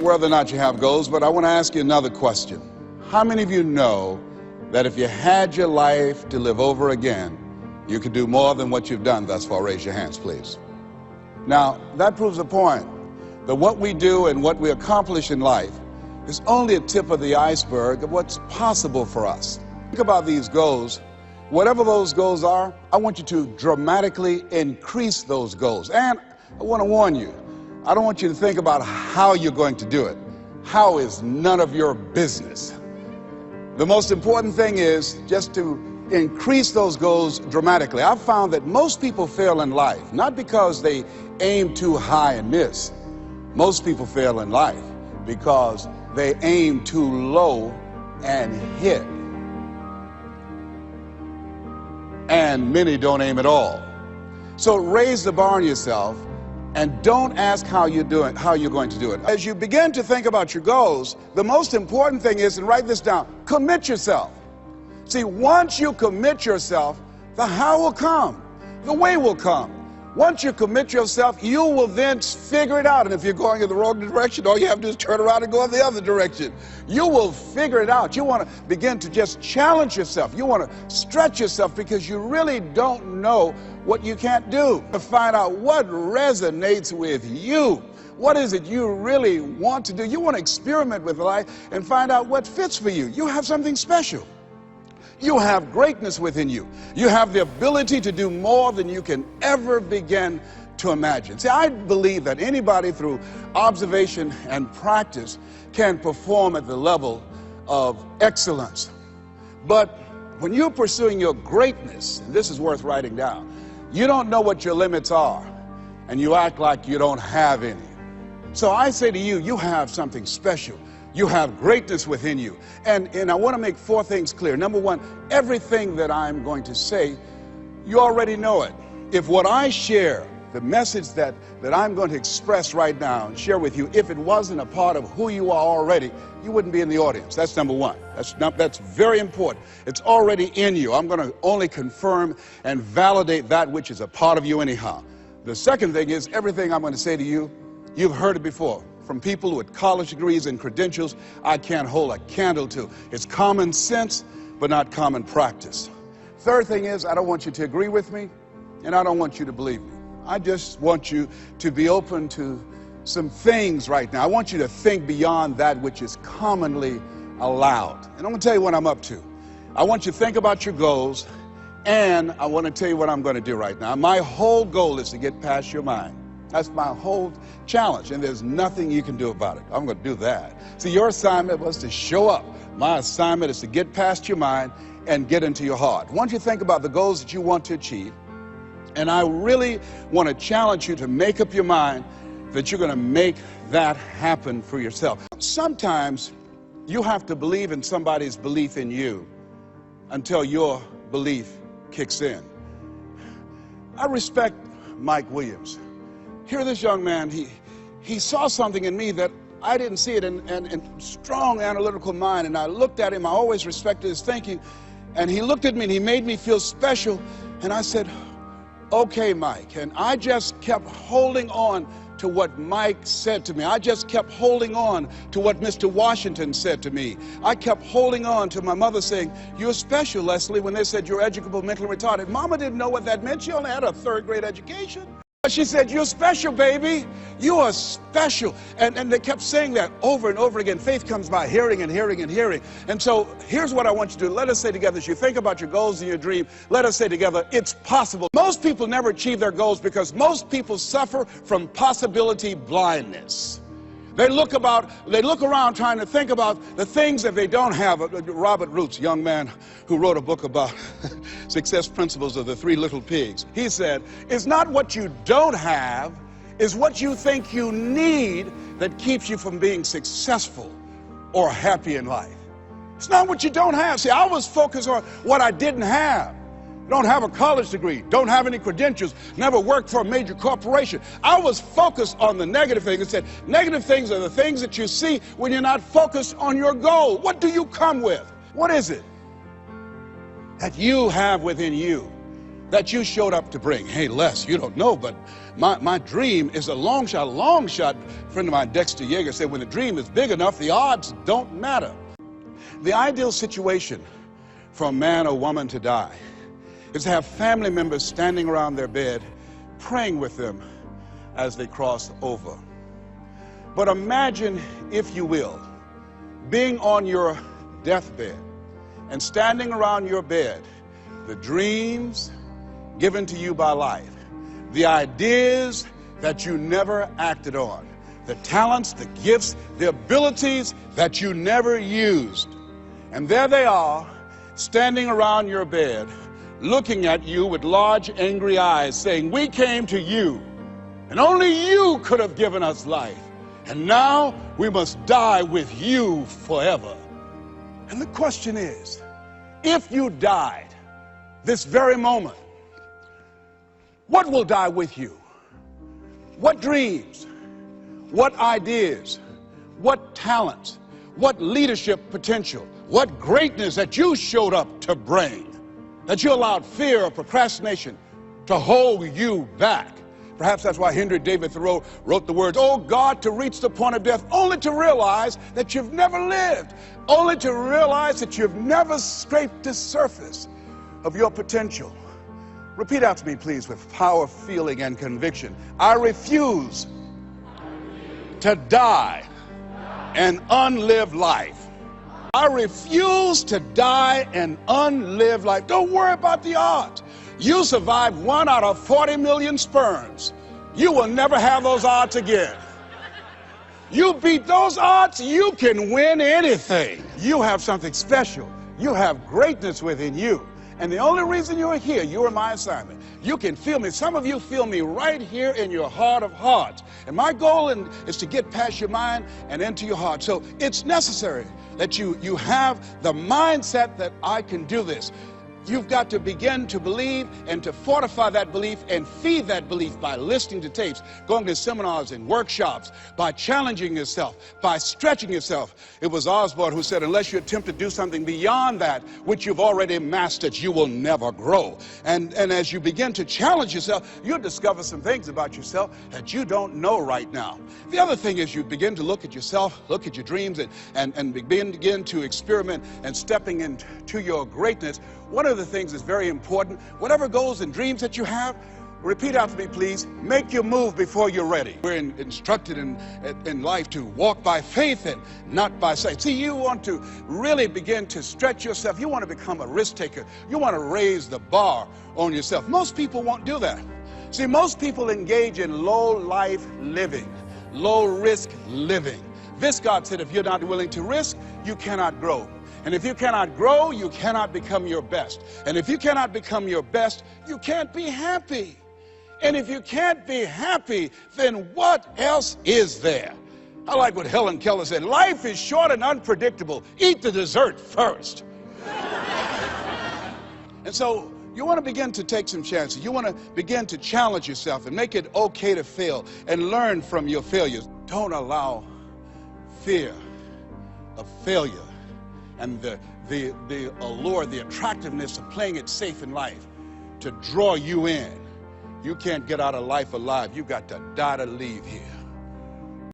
whether or not you have goals, but I want to ask you another question. How many of you know that if you had your life to live over again, you could do more than what you've done thus far? Raise your hands, please. Now, that proves the point that what we do and what we accomplish in life is only a tip of the iceberg of what's possible for us. Think about these goals. Whatever those goals are, I want you to dramatically increase those goals. And I want to warn you, I don't want you to think about how you're going to do it. How is none of your business. The most important thing is just to increase those goals dramatically. I've found that most people fail in life, not because they aim too high and miss. Most people fail in life because they aim too low and hit. And many don't aim at all. So raise the bar on yourself and don't ask how you're going to do it. As you begin to think about your goals, the most important thing is, and write this down, commit yourself. See, once you commit yourself, the how will come, the way will come. Once you commit yourself, you will then figure it out. And if you're going in the wrong direction, all you have to do is turn around and go in the other direction. You will figure it out. You want to begin to just challenge yourself. You want to stretch yourself because you really don't know what you can't do. To find out what resonates with you. What is it you really want to do? You want to experiment with life and find out what fits for you. You have something special. You have greatness within you. You have the ability to do more than you can ever begin to imagine. See, I believe that anybody through observation and practice can perform at the level of excellence. But when you're pursuing your greatness, and this is worth writing down, you don't know what your limits are, and you act like you don't have any. So I say to you, you have something special. You have greatness within you. And I want to make four things clear. Number one, everything that I'm going to say, you already know it. If what I share, the message that I'm going to express right now and share with you, if it wasn't a part of who you are already, you wouldn't be in the audience. That's number one. That's very important. It's already in you. I'm going to only confirm and validate that which is a part of you anyhow. The second thing is, everything I'm going to say to you, you've heard it before. From people with college degrees and credentials, I can't hold a candle to. It's common sense, but not common practice. Third thing is, I don't want you to agree with me, and I don't want you to believe me. I just want you to be open to some things right now. I want you to think beyond that which is commonly allowed. And I'm going to tell you what I'm up to. I want you to think about your goals, and I want to tell you what I'm going to do right now. My whole goal is to get past your mind. That's my whole challenge, and there's nothing you can do about it. I'm going to do that. See, your assignment was to show up. My assignment is to get past your mind and get into your heart. Once you think about the goals that you want to achieve, and I really want to challenge you to make up your mind that you're going to make that happen for yourself. Sometimes you have to believe in somebody's belief in you until your belief kicks in. I respect Mike Williams. Here, this young man, he saw something in me that I didn't see it, and strong analytical mind, and I looked at him. I always respected his thinking, and he looked at me and he made me feel special, and I said, okay, Mike. And I just kept holding on to what Mike said to me. I just kept holding on to what Mr. Washington said to me. I kept holding on to my mother saying, you're special, Leslie, when they said you're educable, mentally retarded. Mama didn't know what that meant. She only had a third-grade education. She said, you're special, baby. You are special. And they kept saying that over and over again. Faith comes by hearing and hearing and hearing. And so here's what I want you to do. Let us say together, as you think about your goals and your dream, let us say together, it's possible. Most people never achieve their goals because most people suffer from possibility blindness. They look around trying to think about the things that they don't have. Robert Roots, young man who wrote a book about success principles of the three little pigs. He said, it's not what you don't have, it's what you think you need that keeps you from being successful or happy in life. It's not what you don't have. See, I was focused on what I didn't have. Don't have a college degree, don't have any credentials, never worked for a major corporation. I was focused on the negative things and said, negative things are the things that you see when you're not focused on your goal. What do you come with? What is it that you have within you that you showed up to bring. Hey, Les, you don't know, but my dream is a long shot. A friend of mine, Dexter Yeager, said when the dream is big enough, the odds don't matter. The ideal situation for a man or woman to die is to have family members standing around their bed praying with them as they cross over. But imagine, if you will, being on your deathbed and standing around your bed, the dreams given to you by life, the ideas that you never acted on, the talents, the gifts, the abilities that you never used. And there they are, standing around your bed, looking at you with large, angry eyes, saying, "We came to you, and only you could have given us life. And now we must die with you forever." And the question is, if you died this very moment, what will die with you? What dreams? What ideas? What talents? What leadership potential? What greatness that you showed up to bring, that you allowed fear or procrastination to hold you back? Perhaps that's why Henry David Thoreau wrote the words, "Oh God, to reach the point of death, only to realize that you've never lived, only to realize that you've never scraped the surface of your potential." Repeat after me, please, with power, feeling, and conviction. I refuse to die an unlived life. I refuse to die an unlived life. Don't worry about the odds. You survived 1 out of 40 million sperms. You will never have those odds again. You beat those odds, you can win anything. You have something special. You have greatness within you. And the only reason you're here, you are my assignment. You can feel me. Some of you feel me right here in your heart of hearts. And my goal is to get past your mind and into your heart. So it's necessary that you have the mindset that I can do this. You've got to begin to believe and to fortify that belief and feed that belief by listening to tapes, going to seminars and workshops, by challenging yourself, by stretching yourself. It was Osborne who said, unless you attempt to do something beyond that which you've already mastered, you will never grow. And as you begin to challenge yourself, you'll discover some things about yourself that you don't know right now. The other thing is you begin to look at yourself, look at your dreams, and begin to experiment and stepping into your greatness. One of the things that's very important, whatever goals and dreams that you have, repeat after me, please, make your move before you're ready. We're instructed in life to walk by faith and not by sight. See, you want to really begin to stretch yourself. You want to become a risk taker. You want to raise the bar on yourself. Most people won't do that. See, most people engage in low life living, low risk living. This, God said, if you're not willing to risk, you cannot grow. And if you cannot grow, you cannot become your best. And if you cannot become your best, you can't be happy. And if you can't be happy, then what else is there? I like what Helen Keller said, life is short and unpredictable. Eat the dessert first. And so you want to begin to take some chances. You want to begin to challenge yourself and make it okay to fail and learn from your failures. Don't allow fear of failure and the allure, the attractiveness of playing it safe in life to draw you in. You can't get out of life alive. You got to die to leave here.